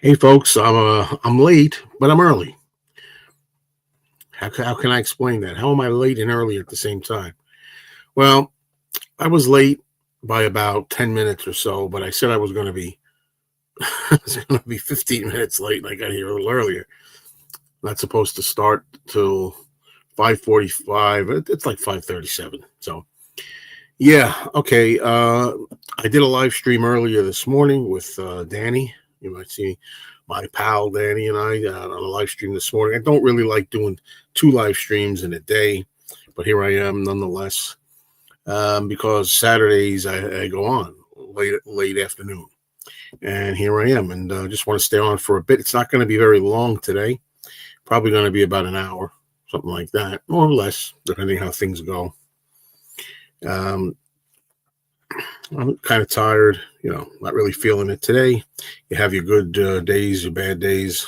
Hey folks, I'm late, but I'm early. How can I explain that? How am I late and early at the same time? Well, I was late by about 10 minutes or so, but I said I was going to be I was going to be 15 minutes late, and I got here a little earlier. Not supposed to start till 5:45. It's like 5:37. So yeah, okay. I did a live stream earlier this morning with Danny. You might see my pal Danny and I on a live stream this morning. I don't really like doing two live streams in a day, but here I am nonetheless. Because Saturdays I go on late afternoon, and here I am, and just want to stay on for a bit. It's not going to be very long today. Probably going to be about an hour, something like that, more or less, depending how things go. Um, I'm kind of tired, not really feeling it today. You have your good days, your bad days.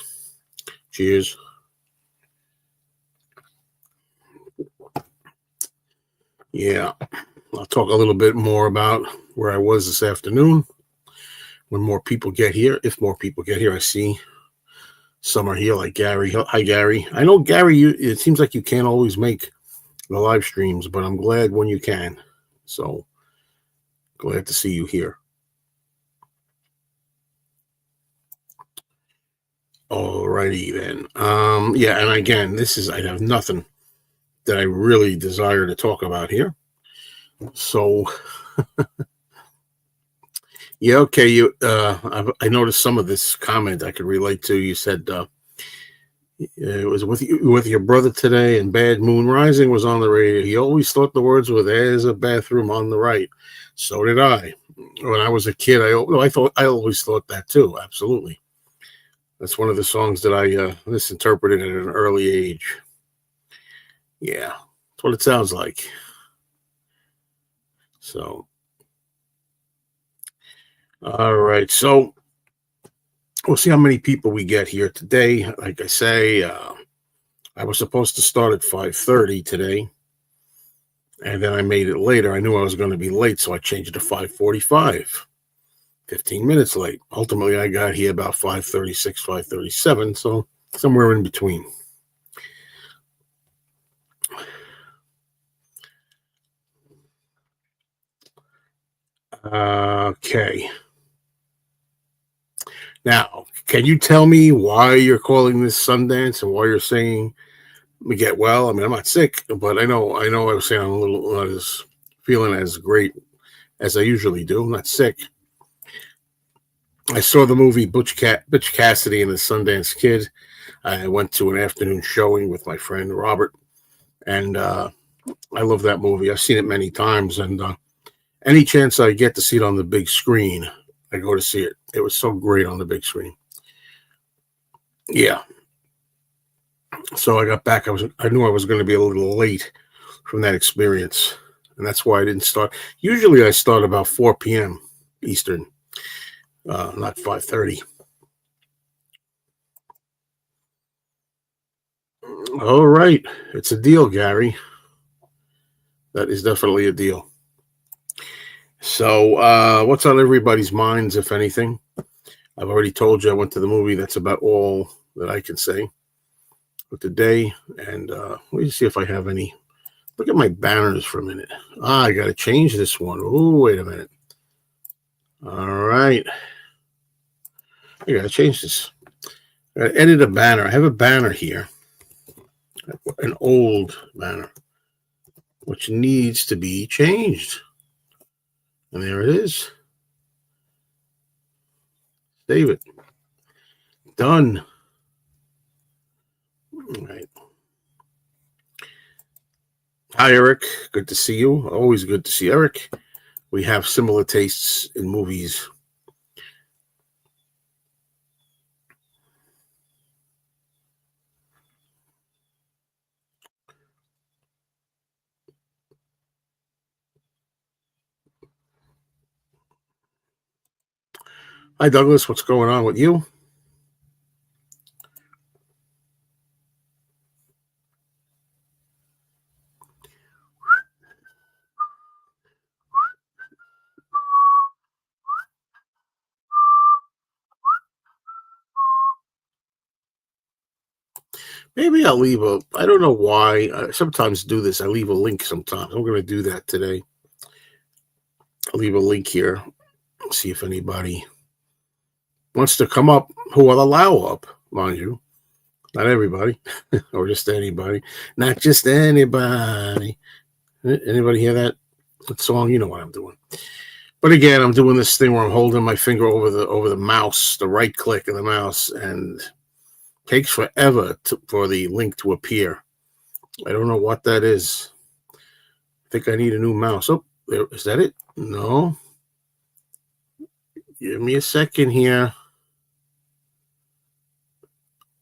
Cheers. Yeah, I'll talk a little bit more about where I was this afternoon when more people get here. If more people get here, I see some are here, like Gary. Hi, Gary. I know, Gary, it seems like you can't always make the live streams, but I'm glad when you can. So glad to see you here. Alrighty then. Yeah, and again, I have nothing that I really desire to talk about here. So yeah, okay. I noticed some of this comment I could relate to. You said it was with your brother today, and Bad Moon Rising was on the radio. He always thought the words were "There's a bathroom on the right." So did I. When I was a kid, I always thought that too. Absolutely. That's one of the songs that I misinterpreted at an early age. Yeah, that's what it sounds like. So, all right. So we'll see how many people we get here today. Like I say, I was supposed to start at 5:30 today, and then I made it later. I knew I was going to be late, so I changed it to 5:45. 15 minutes late. Ultimately, I got here about 5:36, 5:37, so somewhere in between. Okay. Now, can you tell me why you're calling this Sundance and why you're saying we get well? I mean, I'm not sick, but I was saying I'm a little not as feeling as great as I usually do. I'm not sick. I saw the movie Butch Cassidy and the Sundance Kid. I went to an afternoon showing with my friend Robert, and I love that movie. I've seen it many times, and any chance I get to see it on the big screen, I go to see it. It was so great on the big screen. Yeah. So I got back. I knew I was going to be a little late from that experience, and that's why I didn't start. Usually, I start about 4 p.m. Eastern, not 5:30. All right, it's a deal, Gary. That is definitely a deal. So, what's on everybody's minds, if anything? I've already told you I went to the movie. That's about all that I can say for today. And let me see if I have any. Look at my banners for a minute. I got to change this one. Oh, wait a minute. All right. I got to change this. I got to edit a banner. I have a banner here, an old banner, which needs to be changed. And there it is. Save it. Done. All right. Hi, Eric. Good to see you. Always good to see Eric. We have similar tastes in movies. Hi, Douglas. What's going on with you? Maybe I'll leave I don't know why. I sometimes do this. I leave a link sometimes. I'm going to do that today. I'll leave a link here. See if anybody wants to come up who I'll allow up, mind you. Not everybody, or just anybody. Not just anybody. Anybody hear that song? You know what I'm doing. But again, I'm doing this thing where I'm holding my finger over the mouse, the right click of the mouse, and it takes forever for the link to appear. I don't know what that is. I think I need a new mouse. Oh, there, is that it? No. Give me a second here.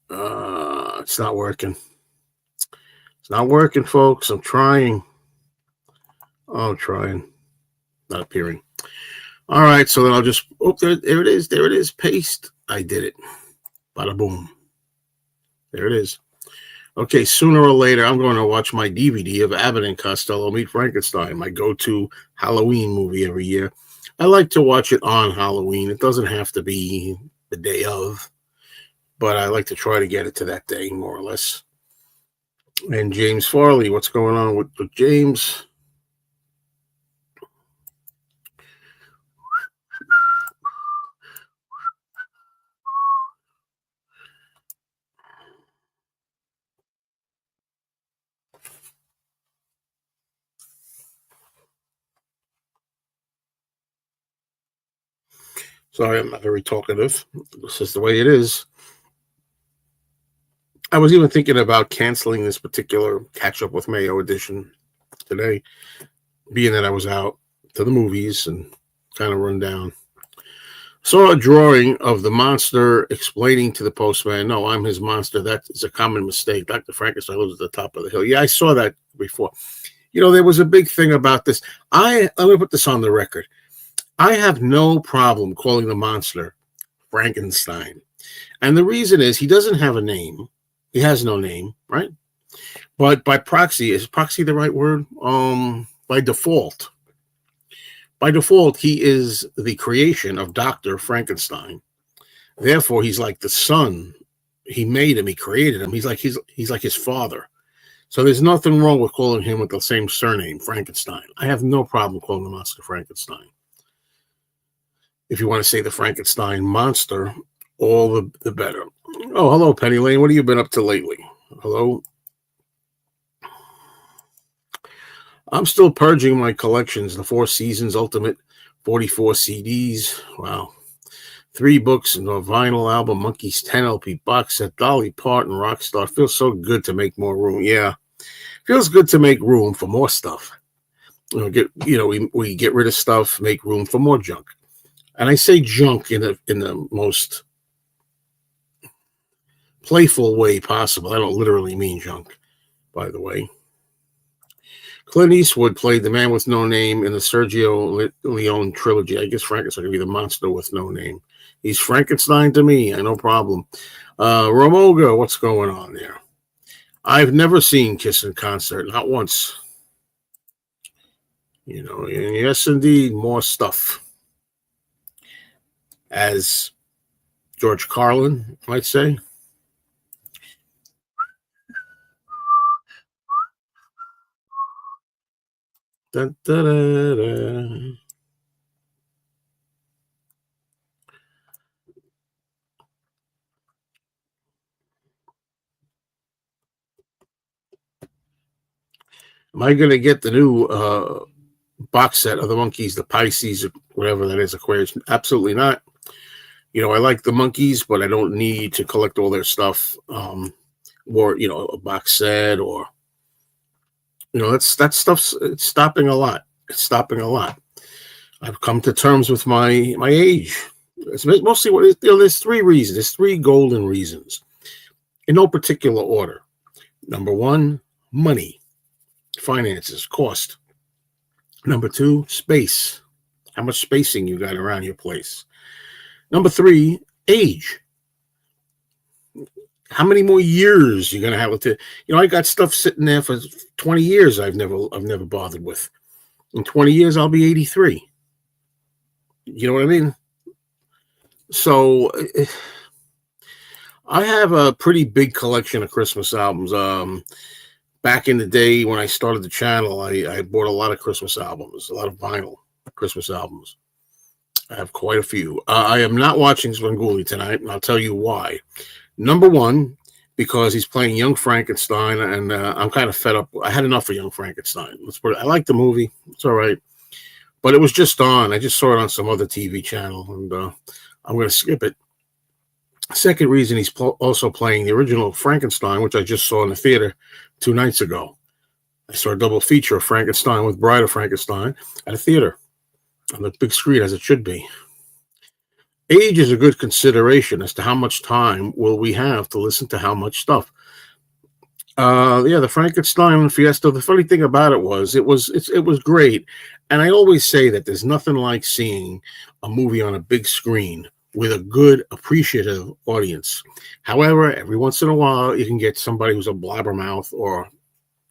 It's not working. It's not working, folks. I'm trying. Oh, I'm trying. Not appearing. All right, so then I'll just, there it is. There it is. Paste. I did it. Bada boom. There it is. Okay, sooner or later, I'm going to watch my DVD of Abbott and Costello Meet Frankenstein, my go-to Halloween movie every year. I like to watch it on Halloween. It doesn't have to be the day of, but I like to try to get it to that day, more or less. And James Farley, what's going on with James? Sorry, I'm not very talkative. This is the way it is. I was even thinking about canceling this particular Catchup with Mayo edition today, being that I was out to the movies and kind of run down. Saw a drawing of the monster explaining to the postman, "No, I'm his monster." That is a common mistake. Dr. Frankenstein lives at the top of the hill. Yeah, I saw that before. You know, there was a big thing about this. Let me put this on the record. I have no problem calling the monster Frankenstein. And the reason is he doesn't have a name. He has no name, right? But by proxy, is proxy the right word? By default, he is the creation of Dr. Frankenstein. Therefore, he's like the son. He made him. He created him. He's like his father. So there's nothing wrong with calling him with the same surname, Frankenstein. I have no problem calling the monster Frankenstein. If you want to say the Frankenstein monster, all the better. Oh, hello, Penny Lane. What have you been up to lately? Hello. I'm still purging my collections. The Four Seasons Ultimate 44 CDs. Wow. 3 books and a vinyl album, Monkeys 10 LP box set, Dolly Parton, Rockstar. Feels so good to make more room. Yeah. Feels good to make room for more stuff. We get rid of stuff, make room for more junk. And I say junk in the most playful way possible. I don't literally mean junk, by the way. Clint Eastwood played the man with no name in the Sergio Leone trilogy. I guess Frankenstein could be the monster with no name. He's Frankenstein to me. No problem. Romoga, what's going on there? I've never seen Kiss in concert, not once. You know, and yes, indeed, more stuff. As George Carlin might say. Dun, dun, dun, dun. Am I going to get the new box set of the Monkeys, the Pisces, or whatever that is, Aquarius? Absolutely not. You know, I like the Monkeys, but I don't need to collect all their stuff. Or, you know, a box set or, you know, that stuff's it's stopping a lot. It's stopping a lot. I've come to terms with my age. It's mostly what there's 3 reasons. There's 3 golden reasons in no particular order. Number 1, money, finances, cost. Number 2, space. How much spacing you got around your place. Number 3, age. How many more years you're gonna have to? You know, I got stuff sitting there for 20 years. I've never bothered with. In 20 years, I'll be 83. You know what I mean? So I have a pretty big collection of Christmas albums. Back in the day when I started the channel, I bought a lot of Christmas albums, a lot of vinyl Christmas albums. I have quite a few. I am not watching Svengoolie tonight, and I'll tell you why. Number one, because he's playing Young Frankenstein, and I'm kind of fed up. I had enough of Young Frankenstein. I like the movie; it's all right, but it was just on. I just saw it on some other TV channel, and I'm going to skip it. Second reason, he's also playing the original Frankenstein, which I just saw in the theater 2 nights ago. I saw a double feature of Frankenstein with Bride of Frankenstein at a theater on the big screen, as it should be. Age is a good consideration as to how much time will we have to listen to how much stuff. Yeah, the Frankenstein Fiesta. The funny thing about it was great, and I always say that there's nothing like seeing a movie on a big screen with a good, appreciative audience. However, every once in a while, you can get somebody who's a blabbermouth or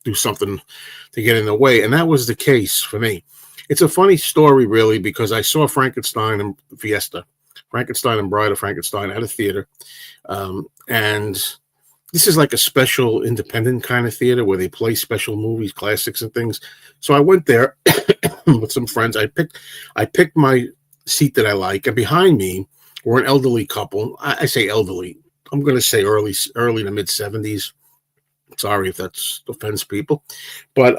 do something to get in the way, and that was the case for me. It's a funny story, really, because I saw Frankenstein and Fiesta, Frankenstein and Bride of Frankenstein at a theater, and this is like a special independent kind of theater where they play special movies, classics, and things. So I went there with some friends. I picked my seat that I like, and behind me were an elderly couple. I say elderly. I'm going to say early to mid 70s. Sorry if that offends people, but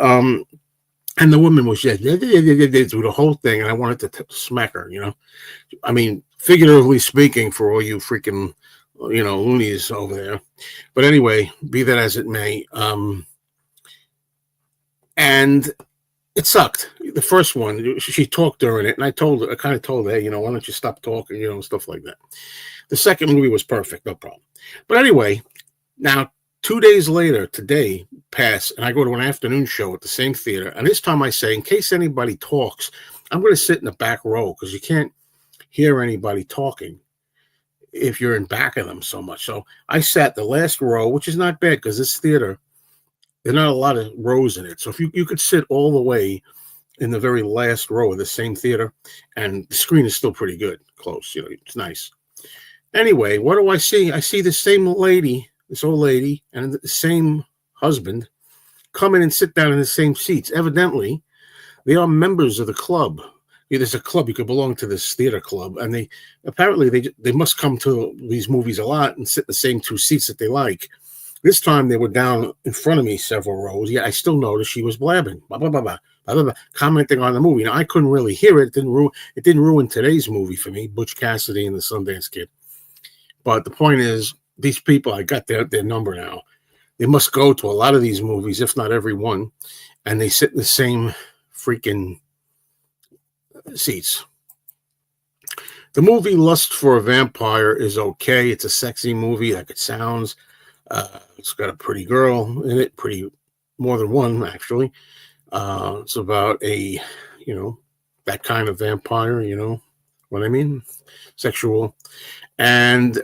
and the woman was just through the whole thing, and I wanted to smack her. I mean, figuratively speaking, for all you freaking loonies over there. But anyway, be that as it may, and it sucked. The first one, she talked during it, and I kind of told her, hey, why don't you stop talking, stuff like that. The second movie was perfect, no problem. But anyway, now 2 days later, today passed, and I go to an afternoon show at the same theater, and this time I say, in case anybody talks, I'm going to sit in the back row because you can't hear anybody talking if you're in back of them so much. So I sat the last row, which is not bad because this theater, there are not a lot of rows in it. So if you could sit all the way in the very last row of the same theater, and the screen is still pretty good, close, it's nice. Anyway, what do I see? I see this old lady, and the same husband come in and sit down in the same seats. Evidently, they are members of the club. There's a club, you could belong to this theater club, and they must come to these movies a lot and sit in the same 2 seats that they like. This time they were down in front of me several rows. Yeah, I still noticed she was blabbing, blah, blah, blah, blah, blah, blah, commenting on the movie. Now, I couldn't really hear it. It didn't ruin today's movie for me, Butch Cassidy and the Sundance Kid. But the point is, these people, I got their number now. They must go to a lot of these movies, if not every one, and they sit in the same freaking seats. The movie Lust for a Vampire is okay. It's a sexy movie, like it sounds. It's got a pretty girl in it, more than one, actually. It's about a, that kind of vampire, what I mean? Sexual. And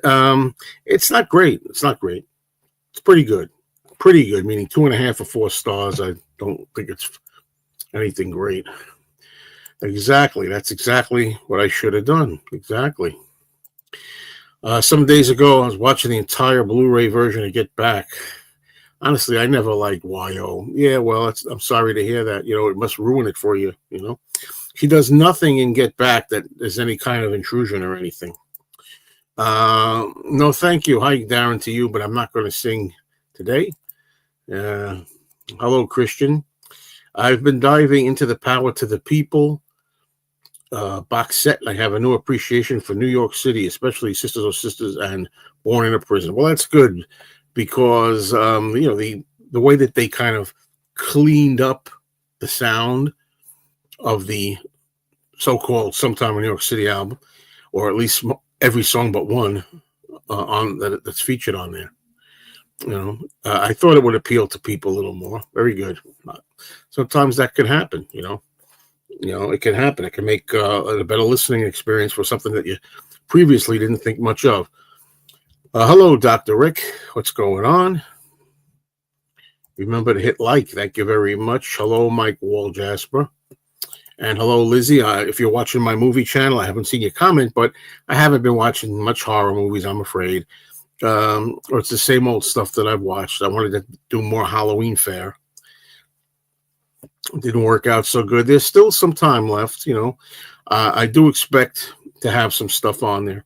it's not great. It's not great. It's pretty good. Pretty good, meaning 2.5 or 4 stars. I don't think it's anything great. Exactly. That's exactly what I should have done. Exactly. Some days ago, I was watching the entire Blu-ray version of Get Back. Honestly, I never liked Mayo. Yeah, well, I'm sorry to hear that. It must ruin it for you, She does nothing in Get Back that is any kind of intrusion or anything. No, thank you. Hi, Darren, to you, but I'm not going to sing today. Hello, Christian. I've been diving into the Power to the People box set. I have a new appreciation for New York City, especially Sisters of Sisters and Born in a Prison. Well, that's good because the way that they kind of cleaned up the sound of the so-called Sometime in New York City album, or at least every song but one that's featured on there. I thought it would appeal to people a little more. Very good. Sometimes that can happen. It can happen. It can make a better listening experience for something that you previously didn't think much of. Hello, Dr. Rick. What's going on? Remember to hit like. Thank you very much. Hello, Mike Wall Jasper. And hello, Lizzie. If you're watching my movie channel, I haven't seen your comment, but I haven't been watching much horror movies, I'm afraid. or it's the same old stuff that I've watched. I wanted to do more Halloween fare. Didn't work out so good. There's still some time left, you know. I do expect to have some stuff on there.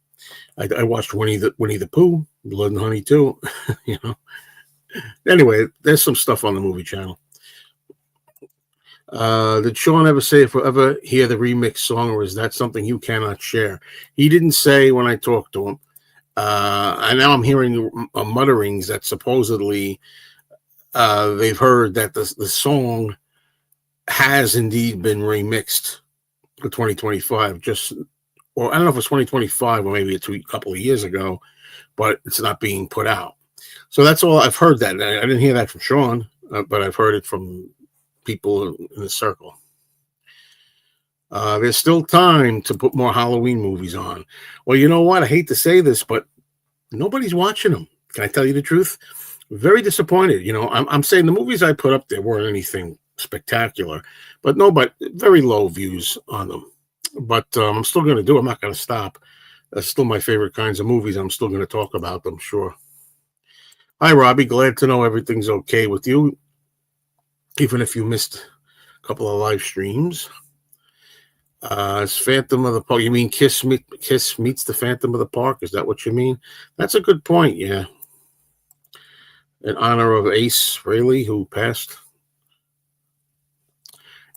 I watched Winnie the Pooh, Blood and Honey too. You know. Anyway, there's some stuff on the movie channel. Did Sean ever say if we'll ever hear the remix song, or is that something you cannot share? He didn't say when I talked to him. And now I'm hearing mutterings that supposedly they've heard that the song has indeed been remixed for 2025. Or I don't know if it's 2025 or maybe a couple of years ago, but it's not being put out. So that's all I've heard. That I didn't hear that from Sean, but I've heard it from people in the circle. There's still time to put more Halloween movies on. Well, you know what? I hate to say this, but nobody's watching them. Can I tell you the truth? Very disappointed. You know, I'm saying the movies I put up there weren't anything spectacular, but very low views on them. But I'm still going to do it. I'm not going to stop. That's still my favorite kinds of movies. I'm still going to talk about them, sure. Hi, Robbie. Glad to know everything's okay with you, even if you missed a couple of live streams. It's Phantom of the Park. You mean Kiss meets the Phantom of the Park? Is that what you mean? That's a good point, yeah. In honor of Ace Frehley, who passed.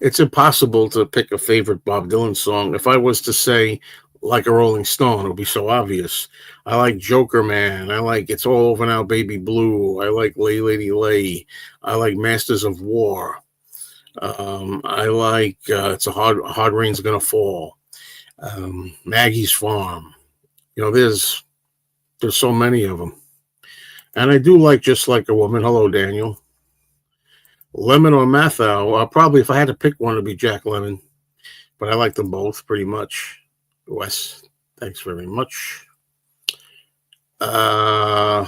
It's impossible to pick a favorite Bob Dylan song. If I was to say Like a Rolling Stone, it would be so obvious. I like Joker Man. I like It's All Over Now, Baby Blue. I like Lay Lady Lay. I like Masters of War. I like It's a Hard Rain's Gonna Fall. Maggie's Farm. You know, there's so many of them. And I do like Just Like a Woman. Hello, Daniel. Lemon or Mathau? Probably if I had to pick one, it'd be Jack Lemmon. But I like them both pretty much. Wes, thanks very much. Yeah,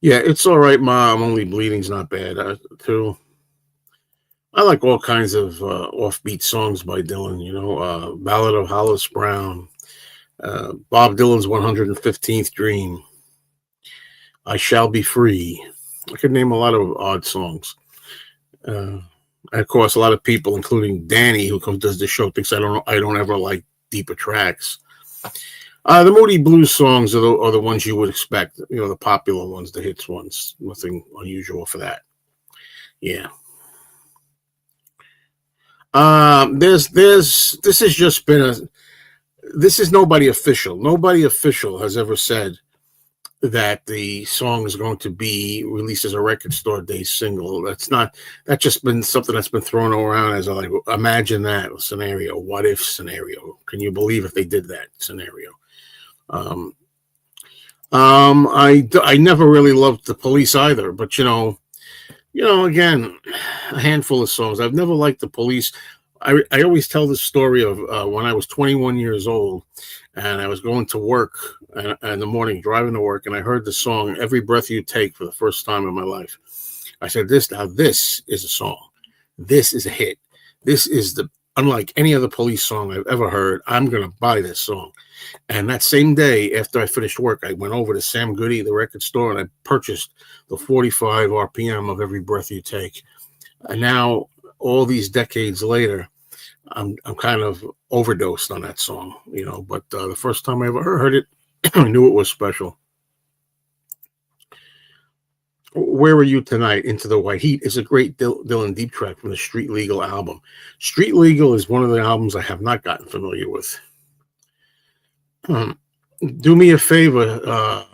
It's All Right, Mom. Only Bleeding's not bad, too. I like all kinds of offbeat songs by Dylan, you know. Ballad of Hollis Brown. Bob Dylan's 115th Dream. I Shall Be Free. I could name a lot of odd songs. And of course, a lot of people, including Danny, who does the show, thinks I don't ever like deeper tracks. The Moody Blues songs are the ones you would expect. You know, the popular ones, the hits ones. Nothing unusual for that. Yeah. This has just been this is nobody official. Nobody official has ever said that the song is going to be released as a record store day single. That's just been something that's been thrown around as imagine that scenario, what if scenario. Can you believe if they did that scenario? I never really loved the Police either, but you know, again, a handful of songs. I've never liked the Police. I always tell this story of when I was 21 years old and I was going to work in the morning, driving to work, and I heard the song Every Breath You Take for the first time in my life. I said, this is a song. This is a hit. This is unlike any other Police song I've ever heard. I'm going to buy this song. And that same day, after I finished work, I went over to Sam Goody, the record store, and I purchased the 45 RPM of Every Breath You Take. And now, all these decades later, I'm kind of overdosed on that song, you know. But the first time I ever heard it, I knew it was special. Where Were You Tonight? Into the White Heat is a great Dylan deep track from the Street Legal album. Street Legal is one of the albums I have not gotten familiar with. Do me a favor.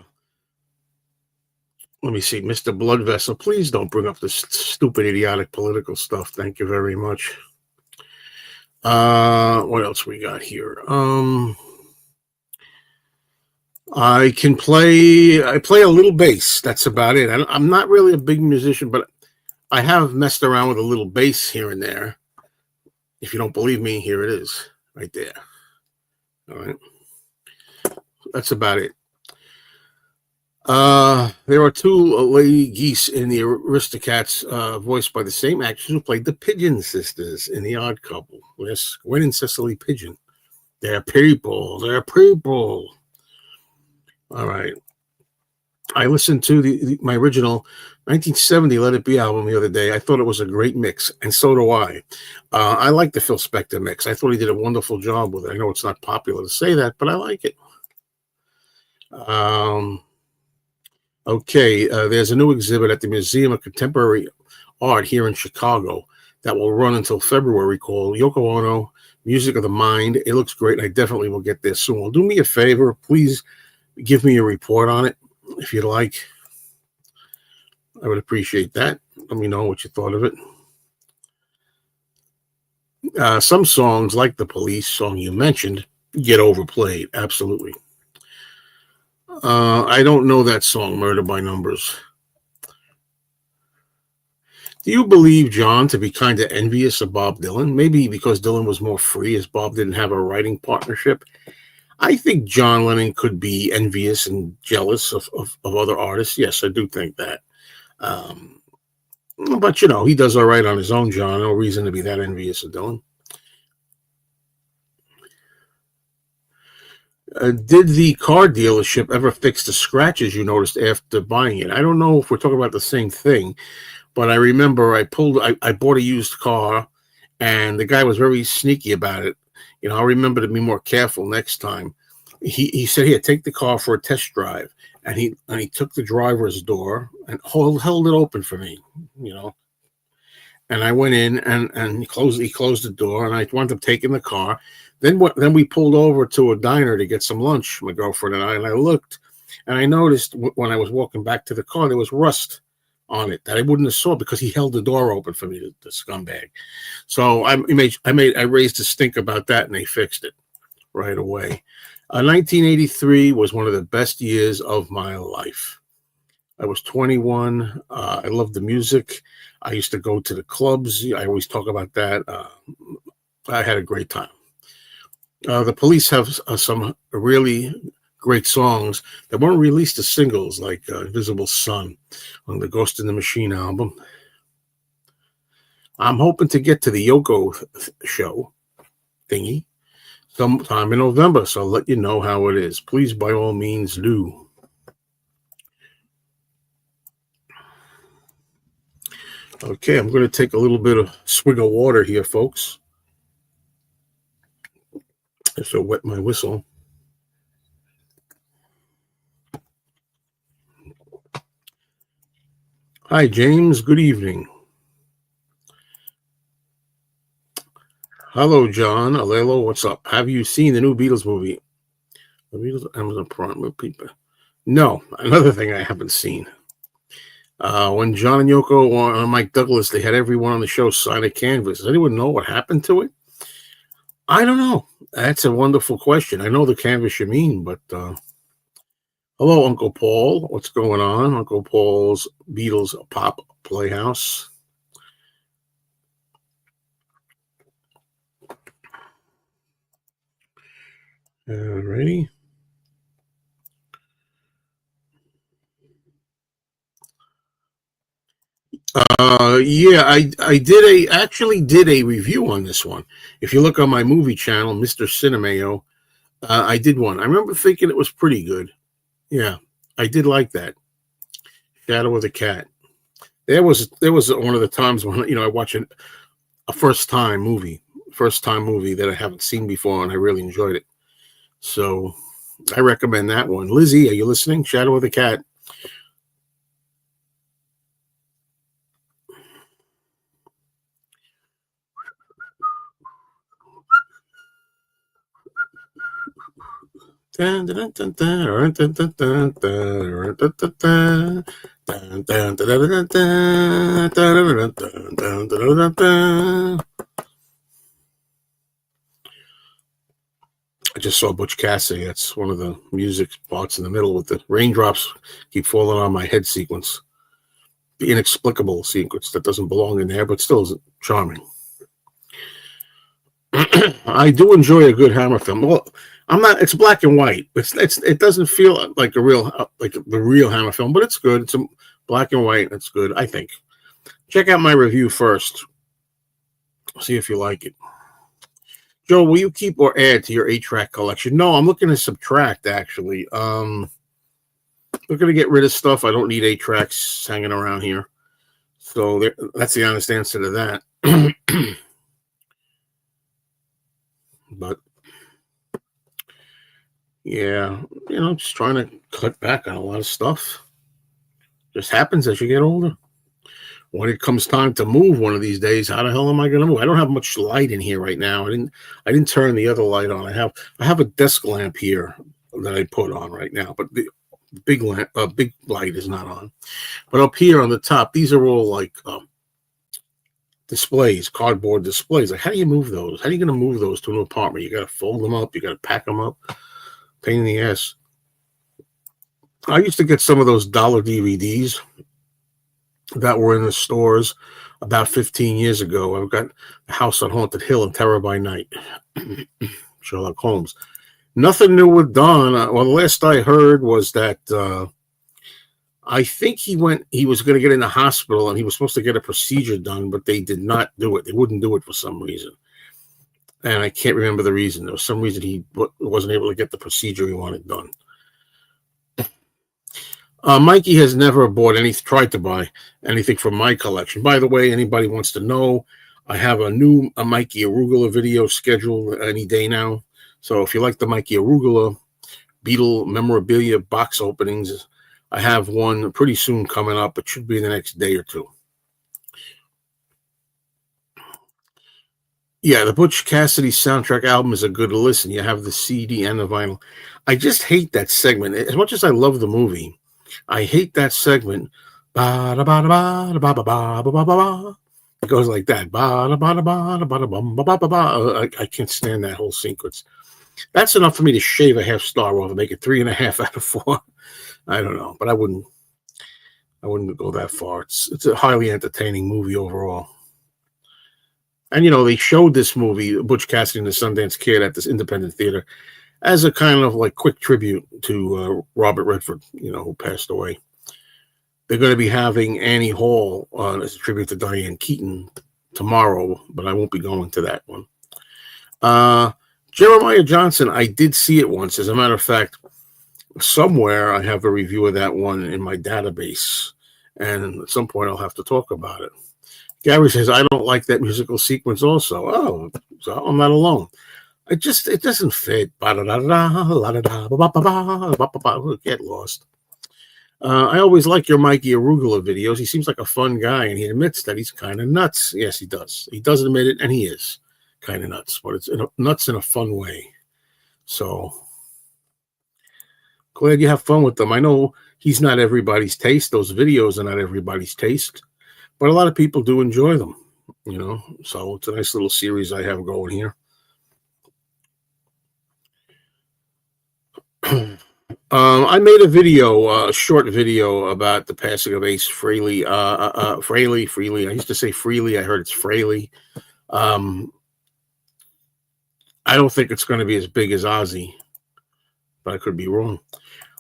Let me see, Mr. Blood Vessel. Please don't bring up this stupid, idiotic political stuff. Thank you very much. What else we got here? I play a little bass. That's about it. I'm not really a big musician, but I have messed around with a little bass here and there. If you don't believe me, here it is, right there. All right. That's about it. There are two lady geese in the Aristocats, voiced by the same actors who played the Pigeon sisters in The Odd Couple. Yes, Gwen and Cecily Pigeon. They're people. They're people. All right. I listened to my original 1970 Let It Be album the other day. I thought it was a great mix, and so do I. I like the Phil Spector mix. I thought he did a wonderful job with it. I know it's not popular to say that, but I like it. Okay, there's a new exhibit at the Museum of Contemporary Art here in Chicago that will run until February called Yoko Ono, Music of the Mind. It looks great, and I definitely will get there soon. Well, do me a favor. Please give me a report on it if you'd like. I would appreciate that. Let me know what you thought of it. Some songs, like the Police song you mentioned, get overplayed. Absolutely. I don't know that song, Murder by Numbers. Do you believe John to be kind of envious of Bob Dylan? Maybe because Dylan was more free as Bob didn't have a writing partnership. I think John Lennon could be envious and jealous of other artists. Yes, I do think that. But, he does all right on his own, John. No reason to be that envious of Dylan. Did the car dealership ever fix the scratches you noticed after buying it? I don't know if we're talking about the same thing, but I remember I bought a used car, and the guy was very sneaky about it. I'll remember to be more careful next time. He said, "Here, take the car for a test drive," and he took the driver's door and held it open for me. And I went in and he closed the door, and I wound up taking the car. Then we pulled over to a diner to get some lunch, my girlfriend and I looked, and I noticed when I was walking back to the car, there was rust on it that I wouldn't have saw because he held the door open for me, the scumbag. So I raised a stink about that, and they fixed it right away. 1983 was one of the best years of my life. I was 21. I loved the music. I used to go to the clubs. I always talk about that. I had a great time. The Police have some really great songs that weren't released as singles, like Invisible Sun on the Ghost in the Machine album. I'm hoping to get to the Yoko show thingy sometime in November, so I'll let you know how it is. Please, by all means, do. Okay, I'm going to take a little bit of swig of water here, folks. Just to wet my whistle. Hi, James. Good evening. Hello, John. Alelo, what's up? Have you seen the new Beatles movie? The Beatles, Amazon Prime, people. No, another thing I haven't seen. When John and Yoko and Mike Douglas, they had everyone on the show sign a canvas. Does anyone know what happened to it? I don't know. That's a wonderful question. I know the canvas you mean, but hello, Uncle Paul. What's going on? Uncle Paul's Beatles Pop Playhouse. Alrighty. Yeah, I did a review on this one. If you look on my movie channel, Mr. Cinemayo, I did one. I remember thinking it was pretty good. Yeah, I did like that. Shadow of the Cat. There was one of the times when I watch a first time movie that I haven't seen before, and I really enjoyed it. So I recommend that one. Lizzie, are you listening? Shadow of the Cat. I just saw Butch Cassidy. That's one of the music parts in the middle with the raindrops keep falling on my head sequence. The inexplicable sequence that doesn't belong in there, but still is charming. I do enjoy a good Hammer film. Well, it's black and white. It doesn't feel like the real Hammer film, but it's good. It's black and white. It's good, I think. Check out my review first. See if you like it. Joe, will you keep or add to your 8-track collection? No, I'm looking to subtract, actually. Looking to get rid of stuff. I don't need 8-tracks hanging around here. So that's the honest answer to that. But yeah, just trying to cut back on a lot of stuff. Just happens as you get older. When it comes time to move one of these days, how the hell am I going to move? I don't have much light in here right now. I didn't turn the other light on. I have a desk lamp here that I put on right now, but the big light is not on. But up here on the top, these are all like displays, cardboard displays. Like, how do you move those? How are you going to move those to an apartment? You got to fold them up. You got to pack them up. Pain in the ass. I used to get some of those dollar DVDs that were in the stores about 15 years ago. I've got The House on Haunted Hill and Terror by Night. Sherlock Holmes. Nothing new with Don. Well, the last I heard was that I think he was going to get in the hospital and he was supposed to get a procedure done, but they did not do it. They wouldn't do it for some reason. And I can't remember the reason. There was some reason he wasn't able to get the procedure he wanted done. Mikey has never tried to buy anything from my collection. By the way, anybody wants to know, I have a Mikey Arugula video scheduled any day now. So if you like the Mikey Arugula Beatle memorabilia box openings, I have one pretty soon coming up. It should be in the next day or two. Yeah, the Butch Cassidy soundtrack album is a good listen. You have the CD and the vinyl. I just hate that segment. As much as I love the movie, I hate that segment. It goes like that. I can't stand that whole sequence. That's enough for me to shave a half star off and make it 3.5 out of 4. I don't know, but I wouldn't go that far. It's a highly entertaining movie overall. And, they showed this movie, Butch Cassidy and the Sundance Kid, at this independent theater as a kind of like quick tribute to Robert Redford, who passed away. They're going to be having Annie Hall as a tribute to Diane Keaton tomorrow, but I won't be going to that one. Jeremiah Johnson, I did see it once. As a matter of fact, somewhere I have a review of that one in my database, and at some point I'll have to talk about it. Gary says, I don't like that musical sequence also. Oh, so I'm not alone. It doesn't fit. Get lost. I always like your Mikey Arugula videos. He seems like a fun guy, and he admits that he's kind of nuts. Yes, he does. He does admit it, and he is kind of nuts, but it's nuts in a fun way. So glad you have fun with them. I know he's not everybody's taste. Those videos are not everybody's taste. But a lot of people do enjoy them, so it's a nice little series I have going here. I made a short video about the passing of Ace Frehley. Frehley. I used to say Freely. I heard it's Frehley. I don't think it's going to be as big as Ozzy, but I could be wrong.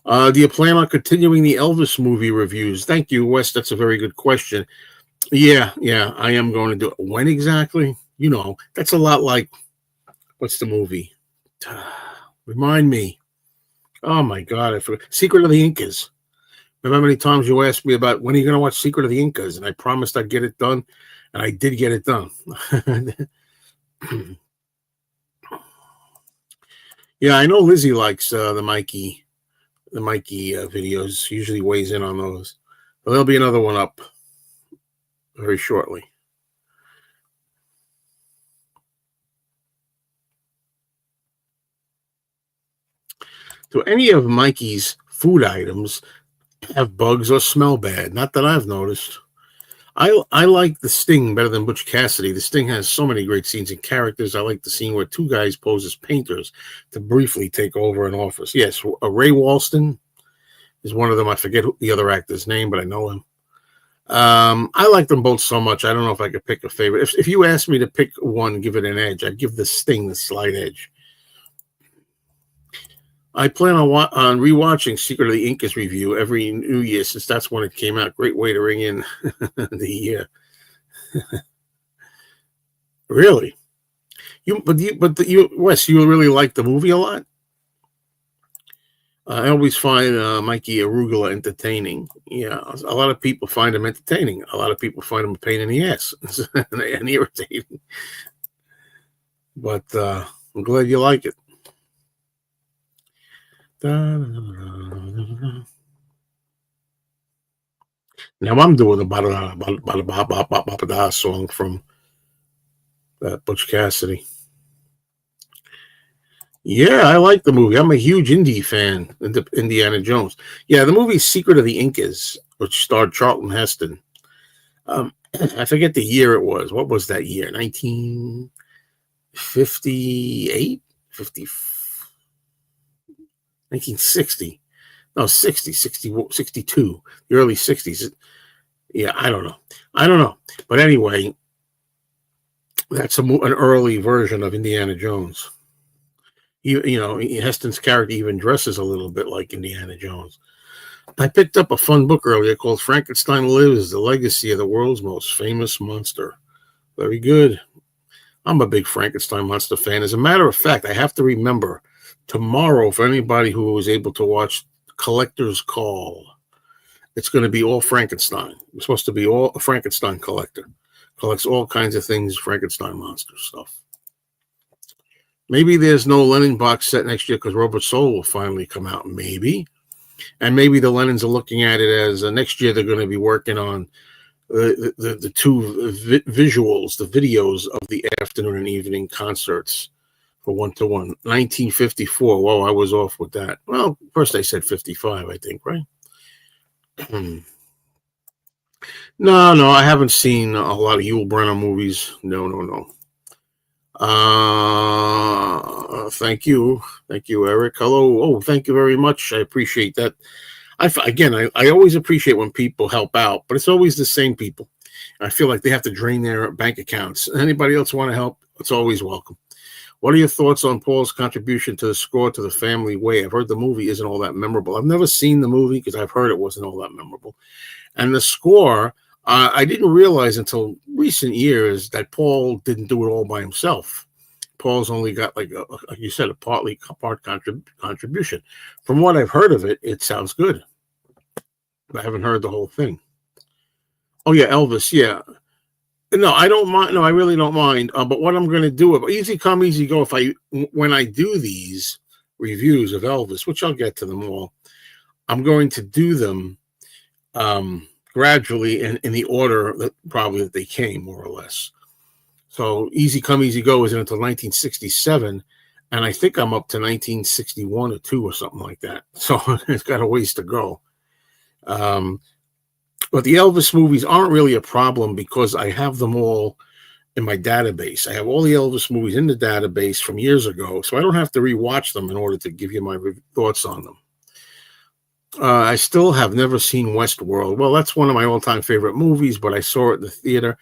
Do you plan on continuing the Elvis movie reviews? Thank you, Wes. That's a very good question. Yeah, I am going to do it. When exactly? That's a lot like, what's the movie? Remind me. Oh my God, I forgot. Secret of the Incas. Remember how many times you asked me about when are you going to watch Secret of the Incas? And I promised I'd get it done, and I did get it done. Yeah, I know Lizzie likes the Mikey videos. Usually weighs in on those. But there'll be another one up very shortly. Do any of Mikey's food items have bugs or smell bad? Not that I've noticed. I like The Sting better than Butch Cassidy. The Sting has so many great scenes and characters. I like the scene where two guys pose as painters to briefly take over an office. Yes, Ray Walston is one of them. I forget the other actor's name, but I know him. I like them both so much. I don't know if I could pick a favorite. If you asked me to pick one, give it an edge, I'd give The Sting the slight edge. I plan on rewatching Secret of the Incas review every New Year since that's when it came out. Great way to ring in the year. Really? Wes, you really like the movie a lot. I always find Mikey Arugula entertaining. Yeah, a lot of people find him entertaining. A lot of people find him a pain in the ass and irritating. But I'm glad you like it. Now I'm doing the song from Butch Cassidy. Yeah, I like the movie. I'm a huge indie fan, Indiana Jones. Yeah, the movie Secret of the Incas, which starred Charlton Heston. I forget the year it was. What was that year? 1958? 1960. No, 60, 60, 62. The early 60s. Yeah, I don't know. But anyway, that's an early version of Indiana Jones. Heston's character even dresses a little bit like Indiana Jones. I picked up a fun book earlier called Frankenstein Lives, The Legacy of the World's Most Famous Monster. Very good. I'm a big Frankenstein monster fan. As a matter of fact, I have to remember tomorrow, for anybody who was able to watch Collector's Call, it's going to be all Frankenstein. It's supposed to be all a Frankenstein collector. Collects all kinds of things, Frankenstein monster stuff. Maybe there's no Lennon box set next year because Robot Soul will finally come out. Maybe. And maybe the Lennons are looking at it as next year they're going to be working on the two visuals, the videos of the afternoon and evening concerts for 1-to-1. 1954. Whoa, I was off with that. Well, first I said 55, I think, right? No, I haven't seen a lot of Yul Brynner movies. No. Thank you, Eric. Hello. Oh, thank you very much. I appreciate that. I always appreciate when people help out, but it's always the same people. I feel like they have to drain their bank accounts. Anybody else want to help? It's always welcome. What are your thoughts on Paul's contribution to the score to The Family Way? I've heard the movie isn't all that memorable. I've never seen the movie because I've heard it wasn't all that memorable. And the score, I didn't realize until recent years that Paul didn't do it all by himself. Paul's only got, like you said, a part contribution. From what I've heard of it, it sounds good. I haven't heard the whole thing. Oh, yeah, Elvis, yeah. No, I don't mind. No, I really don't mind. But what I'm going to do, easy come, easy go. When I do these reviews of Elvis, which I'll get to them all, I'm going to do them gradually in the order that they came, more or less. So easy come, easy go isn't until 1967, and I think I'm up to 1961 or 2 or something like that. So it's got a ways to go. But the Elvis movies aren't really a problem because I have them all in my database. I have all the Elvis movies in the database from years ago, so I don't have to rewatch them in order to give you my thoughts on them. I still have never seen Westworld. Well, that's one of my all-time favorite movies, but I saw it in the theater.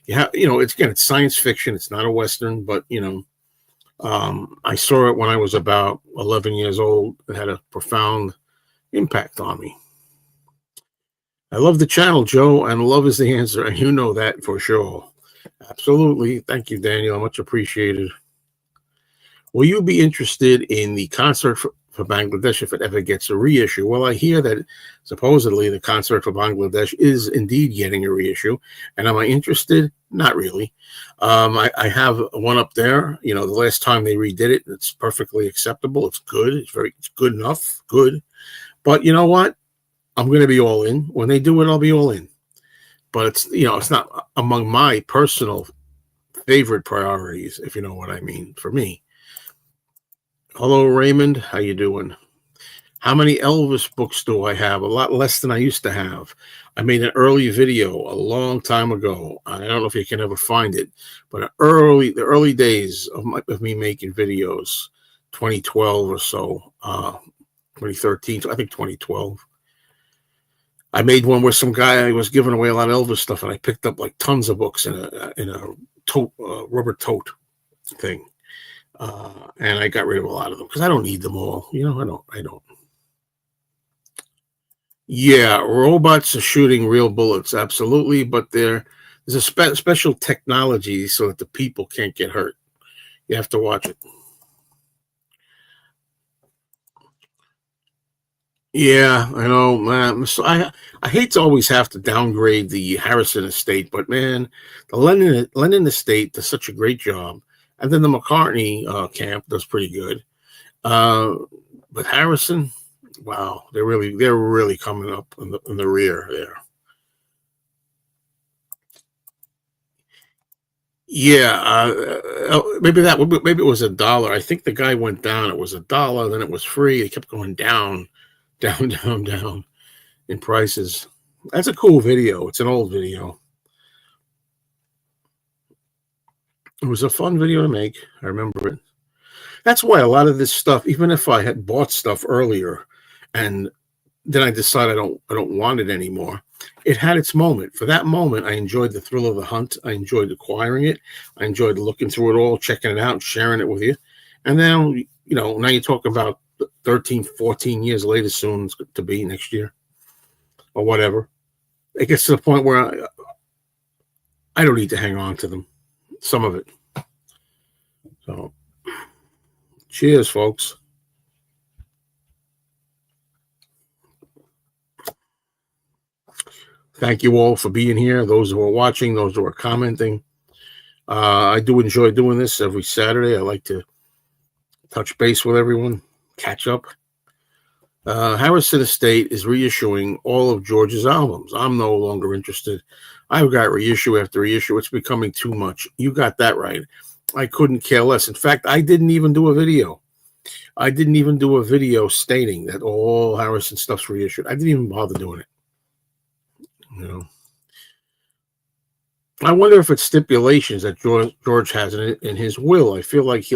It's science fiction. It's not a Western, but, I saw it when I was about 11 years old. It had a profound impact on me. I love the channel, Joe, and love is the answer, and you know that for sure. Absolutely. Thank you, Daniel. Much appreciated. Will you be interested in the concert for Bangladesh if it ever gets a reissue? Well, I hear that supposedly the concert for Bangladesh is indeed getting a reissue. And am I interested? Not really. I have one up there. The last time they redid it, it's perfectly acceptable. It's good. It's good enough. Good. But you know what? I'm going to be all in. When they do it, I'll be all in. But it's not among my personal favorite priorities, if you know what I mean, for me. Hello, Raymond. How you doing? How many Elvis books do I have? A lot less than I used to have. I made an early video a long time ago. I don't know if you can ever find it, but the early days of me making videos, 2012 or so, 2013, I think 2012. I made one where some guy was giving away a lot of Elvis stuff, and I picked up like tons of books in a tote, rubber tote thing. And I got rid of a lot of them because I don't need them all. I don't. Yeah, robots are shooting real bullets, absolutely, but there's a special technology so that the people can't get hurt. You have to watch it. Yeah, I know, man. So I hate to always have to downgrade the Harrison estate, but man, the Lennon estate does such a great job, and then the McCartney camp does pretty good. Uh, but Harrison, wow, they're really coming up in the rear there. Yeah, maybe it was $1. I think the guy went down. It was $1, then it was free. It kept going down, down, down, down in prices. That's a cool video. It's an old video. It was a fun video to make. I remember it. That's why a lot of this stuff, even if I had bought stuff earlier, and then I decide I don't want it anymore. It had its moment. For that moment, I enjoyed the thrill of the hunt. I enjoyed acquiring it. I enjoyed looking through it all, checking it out, sharing it with you. And then, now you talk about 13, 14 years later, soon it's to be next year or whatever. It gets to the point where I don't need to hang on to them, some of it. So, cheers, folks. Thank you all for being here. Those who are watching, those who are commenting. I do enjoy doing this every Saturday. I like to touch base with everyone, catch up. Harrison Estate is reissuing all of George's albums. I'm no longer interested. I've got reissue after reissue. It's becoming too much. You got that right. I couldn't care less. In fact, I didn't even do a video. I didn't even do a video stating that all Harrison stuff's reissued. I didn't even bother doing it. I wonder if it's stipulations that George has in his will. I feel like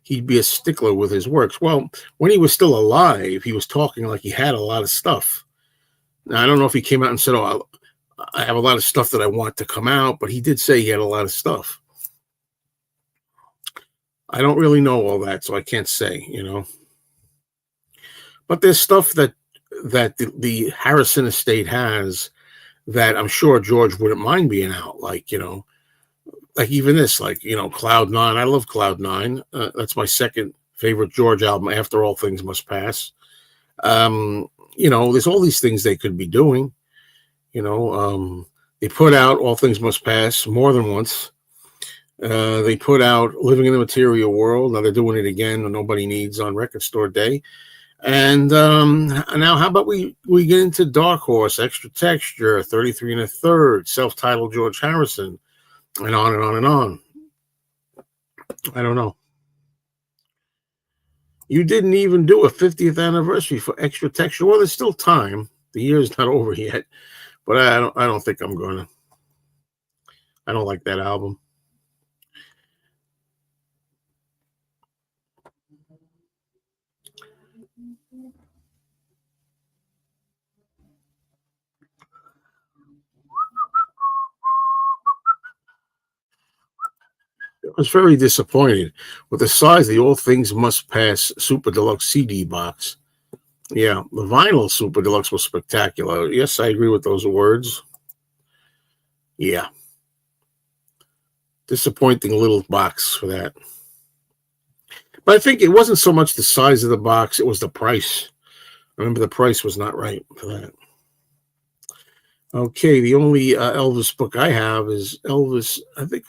he'd be a stickler with his works. Well, when he was still alive, he was talking like he had a lot of stuff. Now, I don't know if he came out and said, "Oh, I have a lot of stuff that I want to come out," but he did say he had a lot of stuff. I don't really know all that, so I can't say, But there's stuff that the Harrison estate has that I'm sure George wouldn't mind being out, like even this, Cloud Nine. I love Cloud Nine. That's my second favorite George album after All Things Must Pass. There's all these things they could be doing. They put out All Things Must Pass more than once. They put out Living in the Material World. Now they're doing it again. Nobody Needs on Record Store Day. And now how about we get into Dark Horse, Extra Texture, 33 and a Third, self-titled George Harrison, and on and on and on. I don't know. You didn't even do a 50th anniversary for Extra Texture. Well, there's still time. The year's not over yet, but I don't think I'm gonna. I don't like that album. I was very disappointed with the size of the All Things Must Pass Super Deluxe CD box. Yeah, the vinyl Super Deluxe was spectacular. Yes, I agree with those words. Yeah. Disappointing little box for that. But I think it wasn't so much the size of the box, it was the price. I remember the price was not right for that. Okay, the only Elvis book I have is Elvis, I think,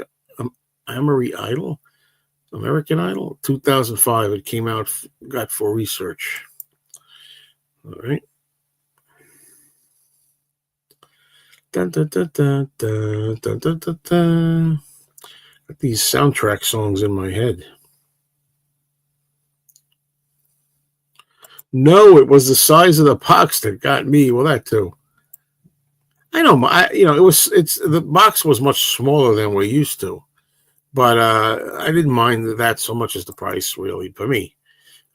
Amory Idol, American Idol, 2005. It came out, got for research. All right. Dun, dun, dun, dun, dun, dun, dun, dun, dun. Got these soundtrack songs in my head. No, it was the size of the box that got me. Well, that too. I know, the box was much smaller than we're used to, but I didn't mind that so much as the price, really, for me.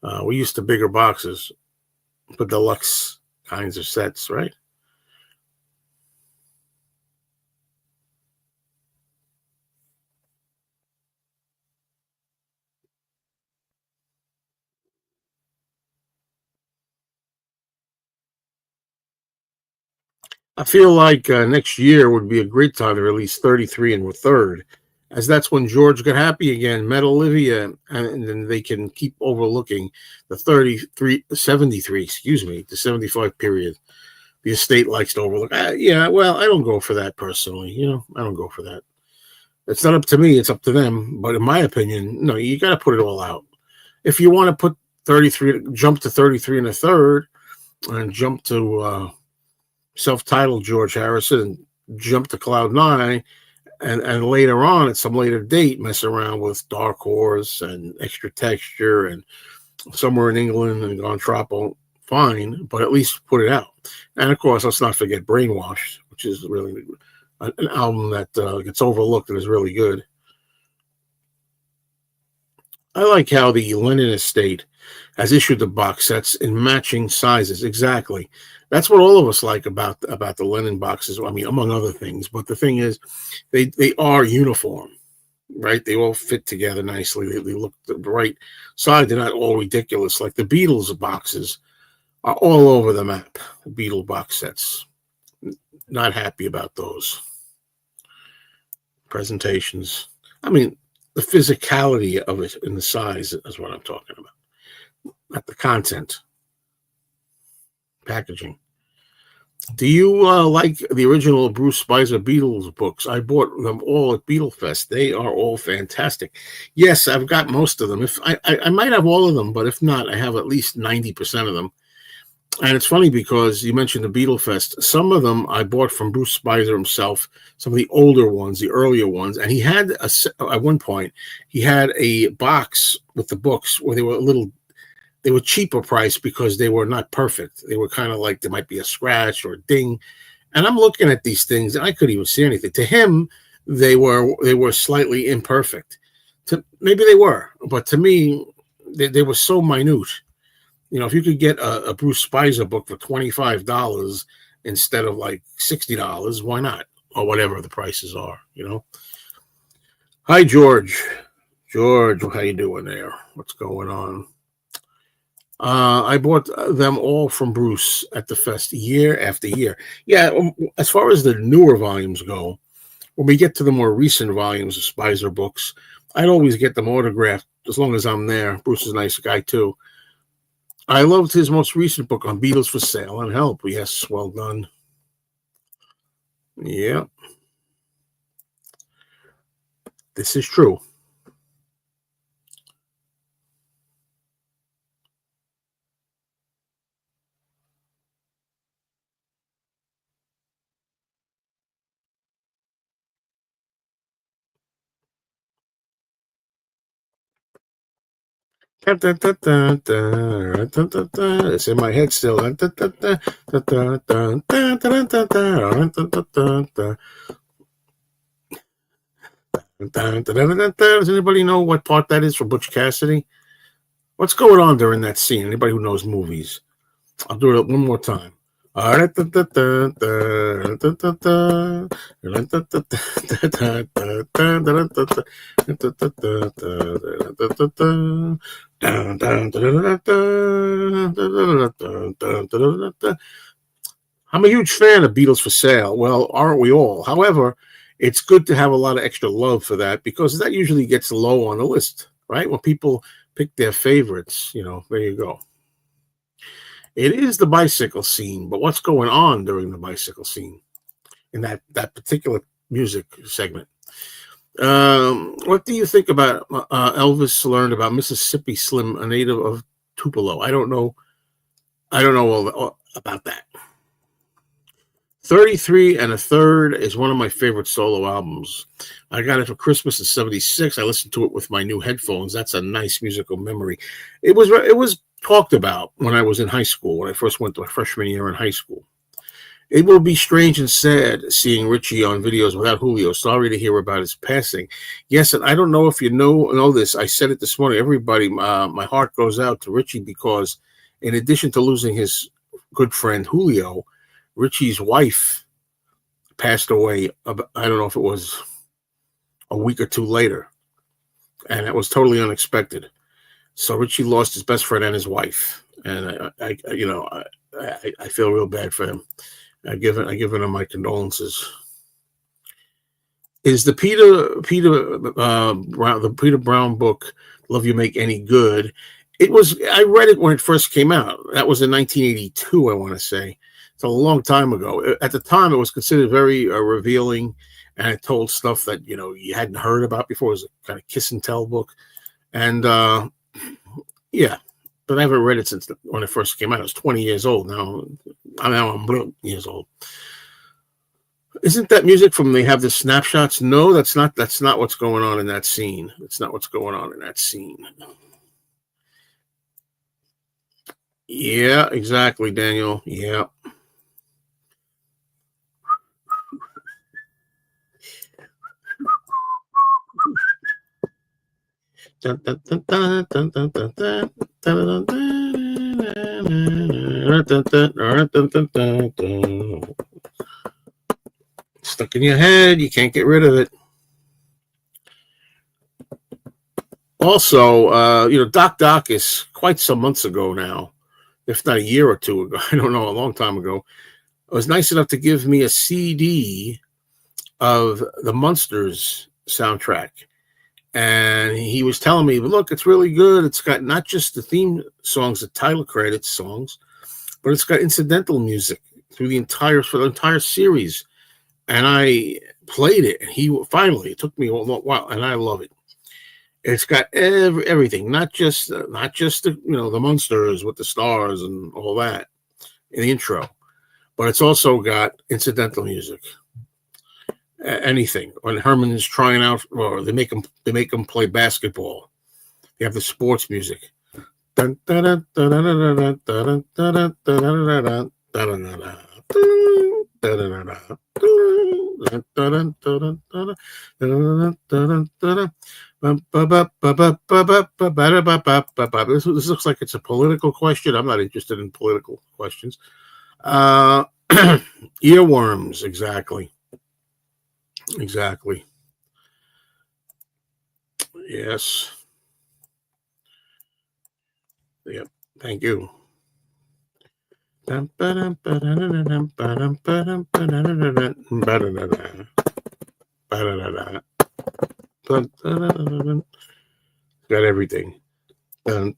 We're used to bigger boxes, but deluxe kinds of sets, right? I feel like next year would be a great time to release 33 and a third, as that's when George got happy again, met Olivia, and then they can keep overlooking the 73, the 75 period. The estate likes to overlook. Yeah, well, I don't go for that personally. I don't go for that. It's not up to me, it's up to them. But in my opinion, no, you got to put it all out. If you want to put 33, jump to 33 and a third, and jump to self-titled George Harrison, and jump to Cloud Nine, and later on at some later date mess around with Dark Horse and Extra Texture and Somewhere in England and Gone Troppo, fine, but at least put it out. And of course, let's not forget Brainwashed, which is really an album that gets overlooked and is really good. I like how the Lennon Estate has issued the box sets in matching sizes. Exactly. That's what all of us like about the Lennon boxes. I mean, among other things. But the thing is, they are uniform, right? They all fit together nicely. They look the right side. They're not all ridiculous. Like the Beatles boxes are all over the map. The Beatle box sets. Not happy about those presentations. I mean, the physicality of it and the size is what I'm talking about, not the content. Packaging. Do you like the original Bruce Spicer Beatles books? I bought them all at Beatlefest. They are all fantastic. Yes, I've got most of them. If I might have all of them, but if not, I have at least 90% of them. And it's funny because you mentioned the Beatlefest. Some of them I bought from Bruce Spicer himself, some of the older ones, the earlier ones. And he had, at one point, he had a box with the books where they were cheaper price because they were not perfect. They were kind of like there might be a scratch or a ding. And I'm looking at these things, and I couldn't even see anything. To him, they were slightly imperfect. Maybe they were, but to me, they were so minute. If you could get a Bruce Spicer book for $25 instead of like $60, why not? Or whatever the prices are, Hi, George. George, how you doing there? What's going on? I bought them all from Bruce at the fest year after year. Yeah, as far as the newer volumes go, when we get to the more recent volumes of Spicer books, I'd always get them autographed as long as I'm there. Bruce is a nice guy, too. I loved his most recent book on Beatles for Sale and Help. Yes, well done. Yeah. This is true. It's in my head still. Does anybody know what part that is for Butch Cassidy? What's going on during that scene? Anybody who knows movies? I'll do it one more time. I'm a huge fan of Beatles for Sale. Well, aren't we all? However, it's good to have a lot of extra love for that because that usually gets low on the list, right? When people pick their favorites, there you go. It is the bicycle scene, but what's going on during the bicycle scene in that particular music segment? What do you think about Elvis learned about Mississippi Slim, a native of Tupelo? I don't know all about that. 33 and a Third is one of my favorite solo albums. I got it for Christmas in '76. I listened to it with my new headphones. That's a nice musical memory. It was talked about when I was in high school, when I first went to my freshman year in high school. It will be strange and sad seeing Richie on videos without Julio. Sorry to hear about his passing. Yes, and I don't know if you know this. I said it this morning. Everybody, my heart goes out to Richie because in addition to losing his good friend Julio, Richie's wife passed away. I don't know if it was a week or two later, and it was totally unexpected. So Richie lost his best friend and his wife, and I feel real bad for him. I've given him my condolences. is the Peter Brown book "Love You Make Any Good." I read it when it first came out. That was in 1982, I want to say. It's a long time ago. At the time, it was considered very revealing, and it told stuff that you hadn't heard about before. It was a kind of kiss and tell book, and yeah. But I haven't read it since when it first came out. I was 20 years old now. I'm years old. Isn't that music from They Have the Snapshots? No, that's not what's going on in that scene. It's not what's going on in that scene. Yeah, exactly, Daniel. Yeah. Stuck in your head. You can't get rid of it. Also, Doc is quite some months ago now, if not a year or two ago. I don't know, a long time ago. Was nice enough to give me a CD of the Munsters soundtrack. And he was telling me, look, it's really good. It's got not just the theme songs, the title credits songs, but it's got incidental music for the entire series. And I played it, and it took me a while, and I love it. It's got everything, not just the the Munsters with the stars and all that in the intro, but it's also got incidental music. Anything when Herman is trying out, or they make him play basketball. They have the sports music. This looks like it's a political question. I'm not interested in political questions. Earworms, exactly. Yes. Yep. Thank you. Got everything. I don't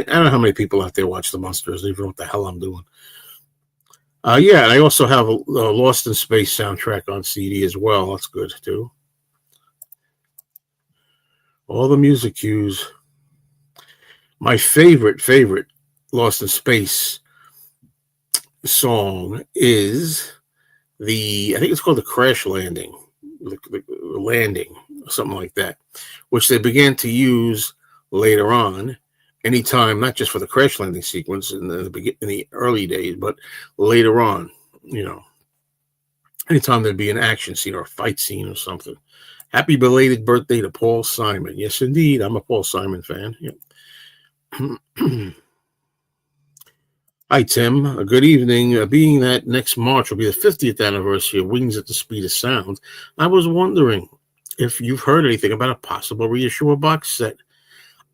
know how many people out there watch the Munsters, even know what the hell I'm doing. Yeah, and I also have a Lost in Space soundtrack on CD as well. That's good too. All the music cues. My favorite Lost in Space song is I think it's called the Crash Landing, the landing, something like that, which they began to use later on. Anytime, not just for the crash landing sequence in the early days, but later on, anytime there'd be an action scene or a fight scene or something. Happy belated birthday to Paul Simon. Yes, indeed. I'm a Paul Simon fan. Yep. Hi, Tim. Good evening. Being that next March will be the 50th anniversary of Wings at the Speed of Sound, I was wondering if you've heard anything about a possible reissue box set.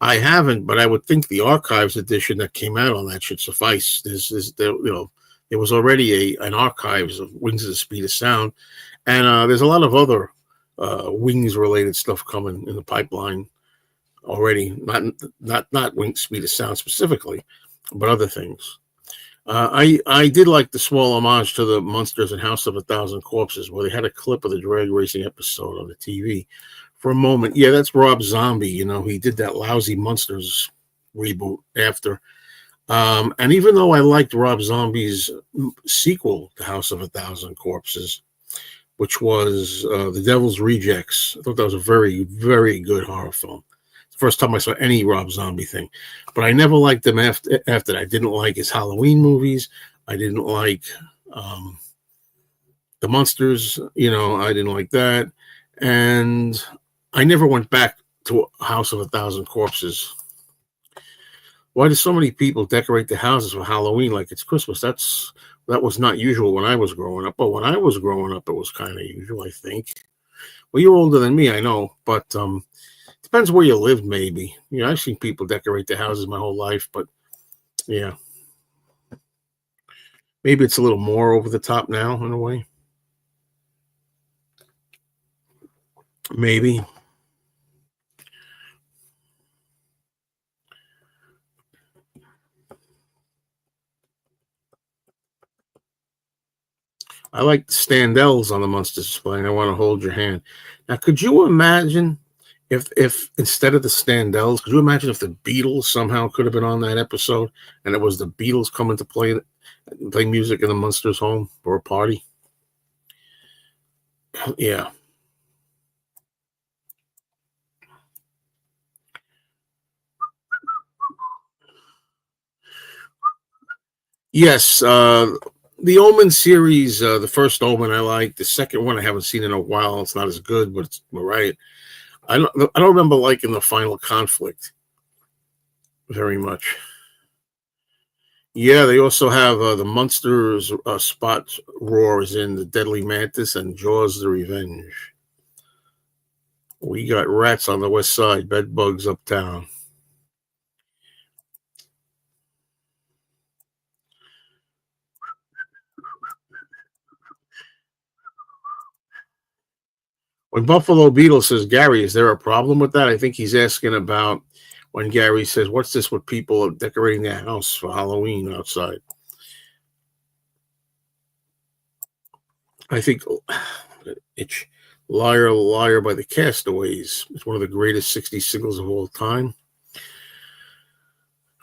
I haven't, but I would think the archives edition that came out on that should suffice. There was already an archives of Wings at the Speed of Sound, and there's a lot of other Wings related stuff coming in the pipeline already. Not Wings Speed of Sound specifically, but other things. I did like the small homage to the Munsters and House of a Thousand Corpses, where they had a clip of the drag racing episode on the TV. For a moment, yeah, that's Rob Zombie. He did that lousy Munsters reboot after. And even though I liked Rob Zombie's sequel to House of a Thousand Corpses, which was The Devil's Rejects, I thought that was a very, very good horror film. It's the first time I saw any Rob Zombie thing. But I never liked him after that. I didn't like his Halloween movies. I didn't like the Munsters. I didn't like that. And I never went back to House of a Thousand Corpses. Why do so many people decorate the houses for Halloween like it's Christmas? That was not usual when I was growing up. But when I was growing up, it was kind of usual, I think. Well, you're older than me, I know. But Depends where you live, maybe. I've seen people decorate their houses my whole life, but yeah, maybe it's a little more over the top now in a way. Maybe. I like the standells on the Munster display, and I want to hold your hand. Now, could you imagine if instead of the standells, could you imagine if the Beatles somehow could have been on that episode, and it was the Beatles coming to play music in the Munsters' home for a party? Yeah. Yes. The Omen series, the first Omen I like. The second one I haven't seen in a while. It's not as good, but it's all right. I don't remember liking the final conflict very much. Yeah, they also have the Munsters spot roars in the Deadly Mantis and Jaws the Revenge. We got rats on the west side, bed bugs uptown. When Buffalo Beetle says, Gary, is there a problem with that? I think he's asking about when Gary says, what's this with people decorating their house for Halloween outside? I think it's Liar, Liar by the Castaways. It's one of the greatest 60s singles of all time.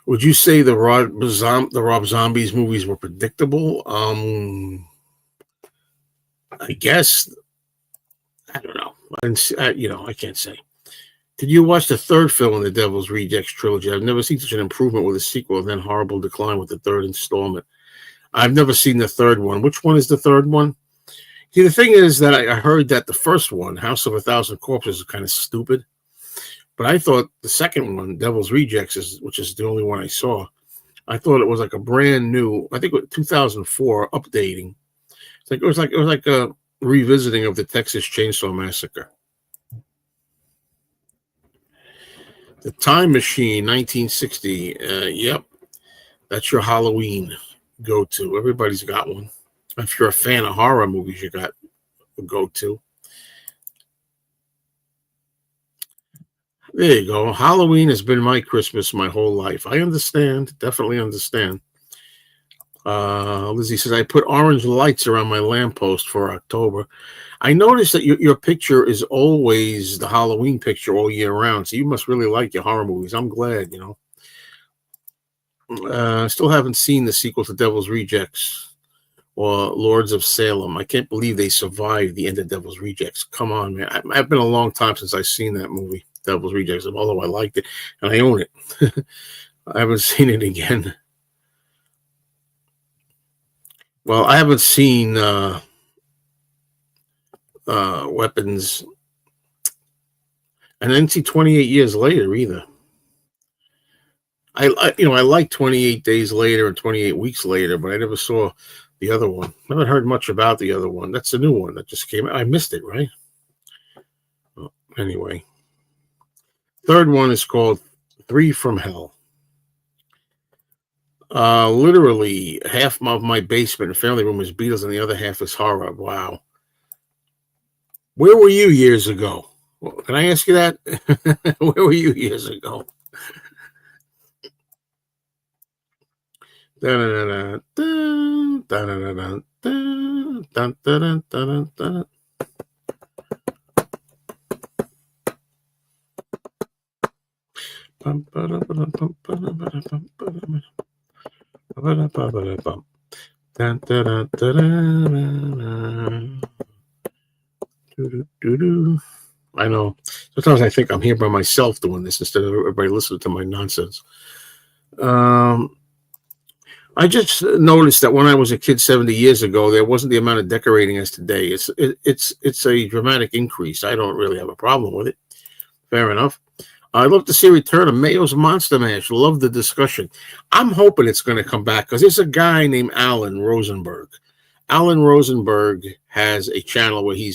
Would you say the Rob Zombies movies were predictable? I guess. I don't know. I can't say. Did you watch the third film in the Devil's Rejects trilogy? I've never seen such an improvement with a sequel and then horrible decline with the third installment. I've never seen the third one. Which one is the third one? See, the thing is that I heard that the first one, House of a Thousand Corpses, is kind of stupid. But I thought the second one, Devil's Rejects, which is the only one I saw, I thought it was like a brand new, I think it was 2004 updating. It was like a revisiting of the Texas Chainsaw Massacre. The Time Machine, 1960. Yep, that's your Halloween go-to. Everybody's got one. If you're a fan of horror movies, you got a go-to. There you go. Halloween has been my Christmas my whole life. I understand. Definitely understand. Lizzie says, I put orange lights around my lamppost for October. I noticed that your picture is always the Halloween picture all year round. So you must really like your horror movies. I'm glad, Still haven't seen the sequel to Devil's Rejects or Lords of Salem. I can't believe they survived the end of Devil's Rejects. Come on, man. I've been a long time since I've seen that movie, Devil's Rejects, although I liked it and I own it. I haven't seen it again. Well, I haven't seen Weapons, and then see 28 Years Later either. I like 28 Days Later and 28 Weeks Later, but I never saw the other one. I haven't heard much about the other one. That's the new one that just came out. I missed it, right? Well, anyway, third one is called Three from Hell. Literally half of my basement and family room is Beatles and the other half is horror. Wow. Where were you years ago? Well, can I ask you that? Where were you years ago? I know. Sometimes I think I'm here by myself doing this instead of everybody listening to my nonsense. I just noticed that when I was a kid 70 years ago, there wasn't the amount of decorating as today. It's a dramatic increase. I don't really have a problem with it. Fair enough. I'd love to see a return of Mayo's Monster Mash. Love the discussion. I'm hoping it's going to come back because there's a guy named Alan Rosenberg. Alan Rosenberg has a channel where he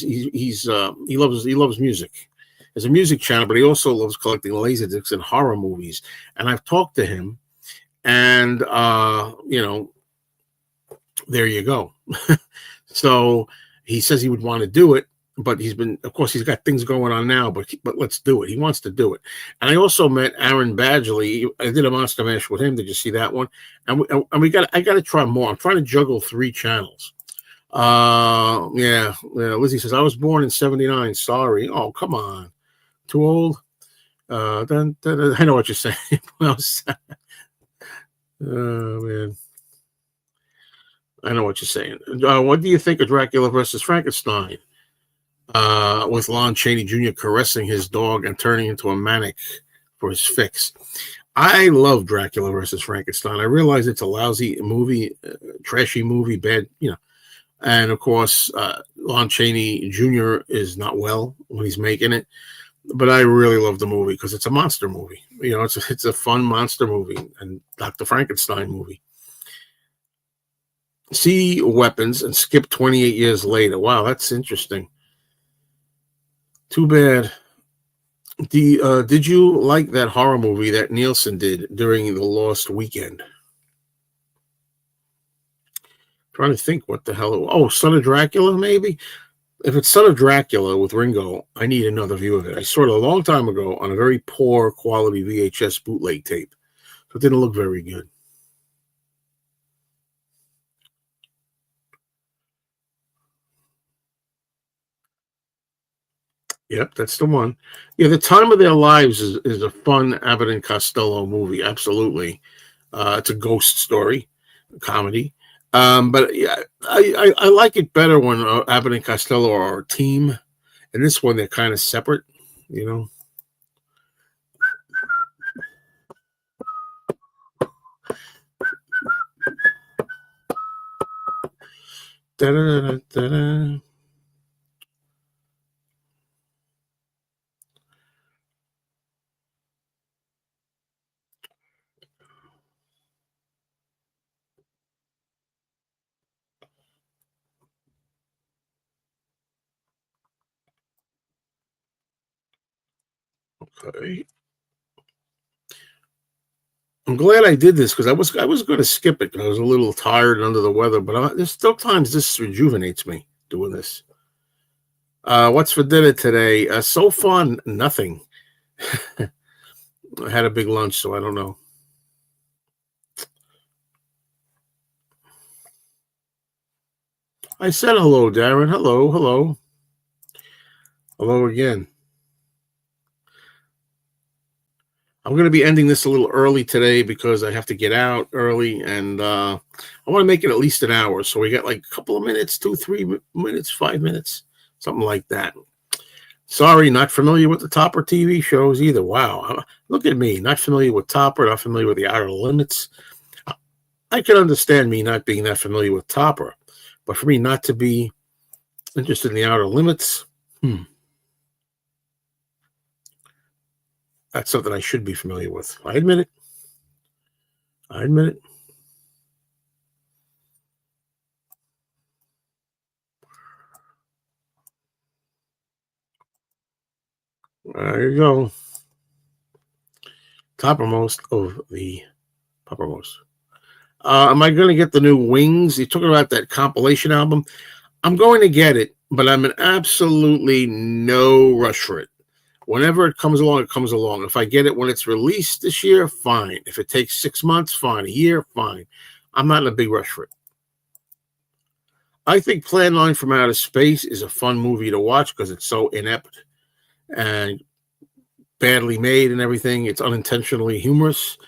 loves music, There's a music channel, but he also loves collecting laserdiscs and horror movies. And I've talked to him, and there you go. So he says he would want to do it, but of course, he's got things going on now, but let's do it. He wants to do it. And I also met Aaron Badgley. I did a Monster Mash with him. Did you see that one? And I got to try more. I'm trying to juggle 3 channels. Yeah. Lizzie says, I was born in 79. Sorry. Oh, come on. Too old? I know what you're saying. Oh, man. I know what you're saying. What do you think of Dracula versus Frankenstein? With Lon Chaney Jr. caressing his dog and turning into a maniac for his fix. I love Dracula versus Frankenstein. I realize it's a lousy movie, trashy movie, bad, and of course, Lon Chaney Jr. is not well when he's making it. But I really love the movie because it's a monster movie. It's a fun monster movie, and Dr. Frankenstein movie. See Weapons and skip 28 years later. Wow, that's interesting. Too bad. Did you like that horror movie that Nielsen did during the Lost Weekend? Trying to think what the hell. Oh, Son of Dracula, maybe? If it's Son of Dracula with Ringo, I need another view of it. I saw it a long time ago on a very poor quality VHS bootleg tape. So it didn't look very good. Yep, that's the one. Yeah, The Time of Their Lives is a fun Abbott and Costello movie. Absolutely. It's a ghost story, a comedy. But yeah, I like it better when Abbott and Costello are a team. And this one, they're kind of separate, Da-da-da-da-da. Okay. I'm glad I did this because I was going to skip it because I was a little tired and under the weather. But there's still times this rejuvenates me doing this. What's for dinner today? So far, nothing. I had a big lunch, so I don't know. I said hello, Darren. Hello. Hello again. I'm going to be ending this a little early today because I have to get out early, and I want to make it at least an hour. So we got like a couple of minutes, 2, 3 minutes, 5 minutes, something like that. Sorry, not familiar with the Topper TV shows either. Wow. Look at me, not familiar with Topper, not familiar with the Outer Limits. I can understand me not being that familiar with Topper, but for me not to be interested in the Outer Limits, that's something I should be familiar with. I admit it. There you go. Toppermost of the Toppermost. Am I going to get the new Wings? You're talking about that compilation album. I'm going to get it, but I'm in absolutely no rush for it. Whenever it comes along, it comes along. If I get it when it's released this year, fine. If it takes 6 months, fine. A year, fine. I'm not in a big rush for it. I think Plan 9 from Outer Space is a fun movie to watch because it's so inept and badly made and everything. It's unintentionally humorous.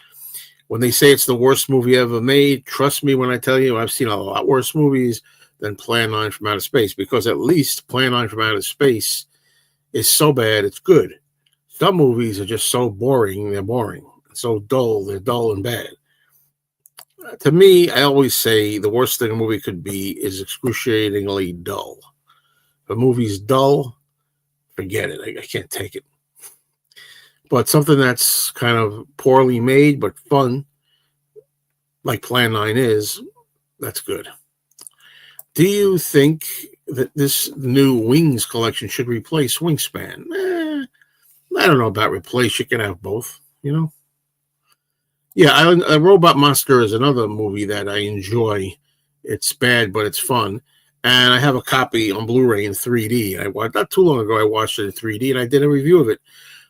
When they say it's the worst movie ever made, trust me when I tell you I've seen a lot worse movies than Plan 9 from Outer Space, because at least Plan 9 from Outer Space is so bad it's good. Some movies are just so boring, they're boring. So dull, they're dull and bad. To me, I always say the worst thing a movie could be is excruciatingly dull. If a movie's dull, forget it. I can't take it. But something that's kind of poorly made but fun, like Plan 9 is, that's good. Do you think that this new Wings collection should replace Wingspan? I don't know about replace. You can have both, you know. Yeah, Robot Monster is another movie that I enjoy. It's bad, but it's fun. And I have a copy on Blu-ray in 3D. I watched not too long ago. I watched it in 3D, and I did a review of it.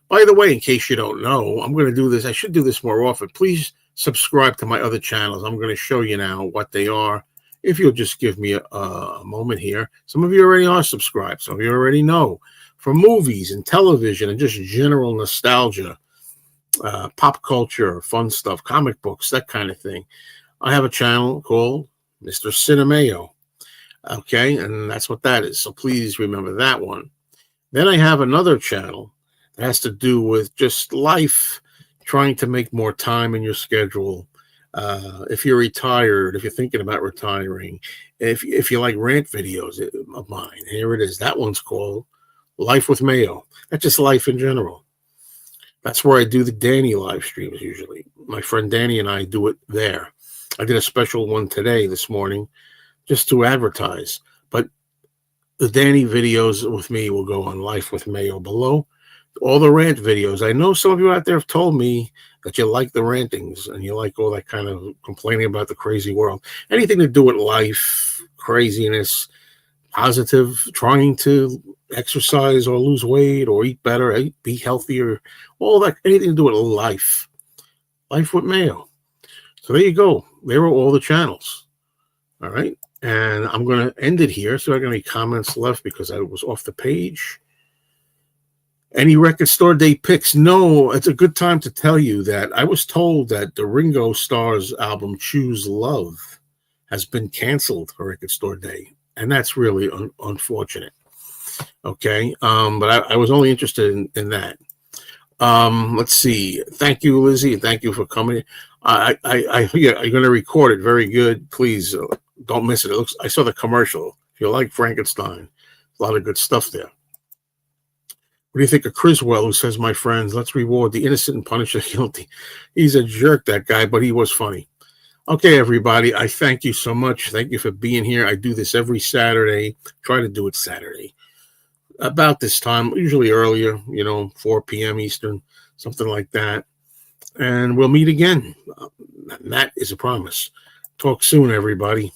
By the way, in case you don't know, I'm going to do this. I should do this more often. Please subscribe to my other channels. I'm going to show you now what they are. If you'll just give me a moment here. Some of you already are subscribed. Some of you already know. For movies and television and just general nostalgia, pop culture, fun stuff, comic books, that kind of thing. I have a channel called Mr. Cinemayo. Okay, and that's what that is. So please remember that one. Then I have another channel that has to do with just life, trying to make more time in your schedule. If you're retired, if you're thinking about retiring, if you like rant videos of mine, here it is. That one's called Life with Mayo. That's just life in general. That's where I do the Danny live streams usually. My friend Danny and I do it there. I did a special one today, this morning, just to advertise. But the Danny videos with me will go on Life with Mayo below. All the rant videos. I know some of you out there have told me that you like the rantings and you like all that kind of complaining about the crazy world. Anything to do with life, craziness, positive, trying to exercise or lose weight or eat better, be healthier, all that, anything to do with life. Life with Mayo. So there you go. There are all the channels. All right. And I'm going to end it here. So I got any comments left because I was off the page. Any record store day picks? No, it's a good time to tell you that I was told that the Ringo Starr's album Choose Love has been canceled for Record Store Day. And that's really unfortunate. Okay. But I was only interested in that. Let's see. Thank you, Lizzie. Thank you for coming. Yeah, you're going to record it. Very good. Please don't miss it. I saw the commercial. If you like Frankenstein, a lot of good stuff there. What do you think of Criswell, who says, my friends, let's reward the innocent and punish the guilty? He's a jerk, that guy, but he was funny. Okay, everybody, I thank you so much. Thank you for being here. I do this every Saturday. Try to do it Saturday. About this time, usually earlier, 4 p.m. Eastern, something like that. And we'll meet again. That is a promise. Talk soon, everybody.